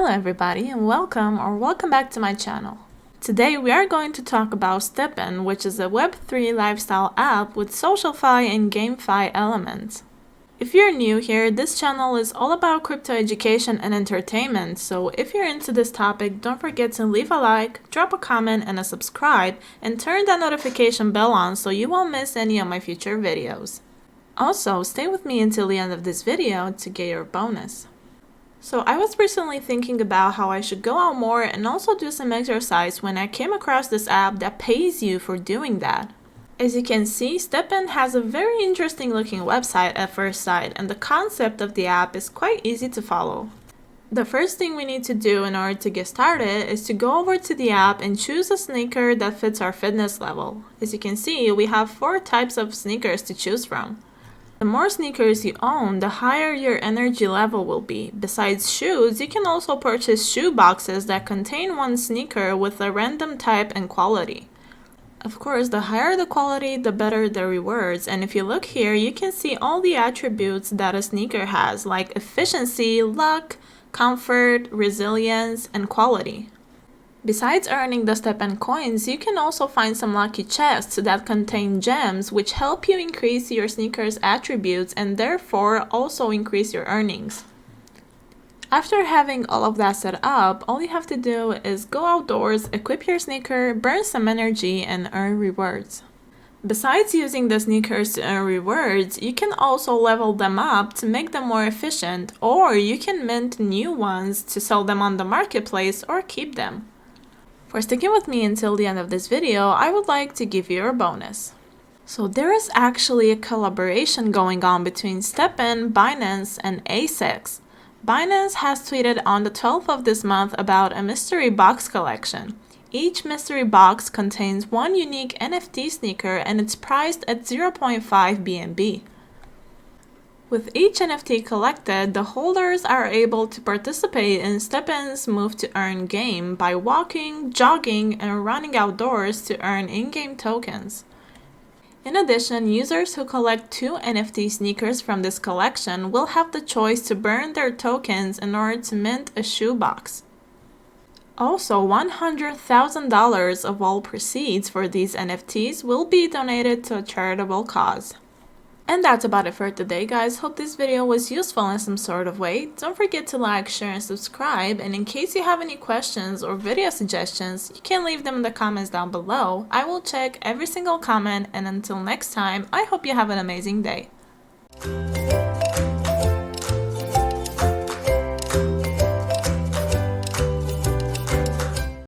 Hello everybody and welcome back to my channel. Today we are going to talk about Stepn, which is a Web3 lifestyle app with socialfi and gamefi elements. If you're new here, this channel is all about crypto education and entertainment, so if you're into this topic, don't forget to leave a like, drop a comment and a subscribe, and turn that notification bell on so you won't miss any of my future videos. Also, stay with me until the end of this video to get your bonus. So I was recently thinking about how I should go out more and also do some exercise when I came across this app that pays you for doing that. As you can see, Stepn has a very interesting looking website at first sight, and the concept of the app is quite easy to follow. The first thing we need to do in order to get started is to go over to the app and choose a sneaker that fits our fitness level. As you can see, we have 4 types of sneakers to choose from. The more sneakers you own, the higher your energy level will be. Besides shoes, you can also purchase shoe boxes that contain one sneaker with a random type and quality. Of course, the higher the quality, the better the rewards, and if you look here, you can see all the attributes that a sneaker has, like efficiency, luck, comfort, resilience, and quality. Besides earning the Stepn coins, you can also find some lucky chests that contain gems which help you increase your sneaker's attributes and therefore also increase your earnings. After having all of that set up, all you have to do is go outdoors, equip your sneaker, burn some energy, and earn rewards. Besides using the sneakers to earn rewards, you can also level them up to make them more efficient, or you can mint new ones to sell them on the marketplace or keep them. For sticking with me until the end of this video, I would like to give you a bonus. So there is actually a collaboration going on between Stepn, Binance, and Asic. Binance has tweeted on the 12th of this month about a mystery box collection. Each mystery box contains one unique NFT sneaker and it's priced at 0.5 BNB. With each NFT collected, the holders are able to participate in Stepn's Move to Earn game by walking, jogging, and running outdoors to earn in-game tokens. In addition, users who collect 2 NFT sneakers from this collection will have the choice to burn their tokens in order to mint a shoebox. Also, $100,000 of all proceeds for these NFTs will be donated to a charitable cause. And that's about it for today, guys. Hope this video was useful in some sort of way. Don't forget to like, share, and subscribe. And in case you have any questions or video suggestions, you can leave them in the comments down below. I will check every single comment, and until next time, I hope you have an amazing day.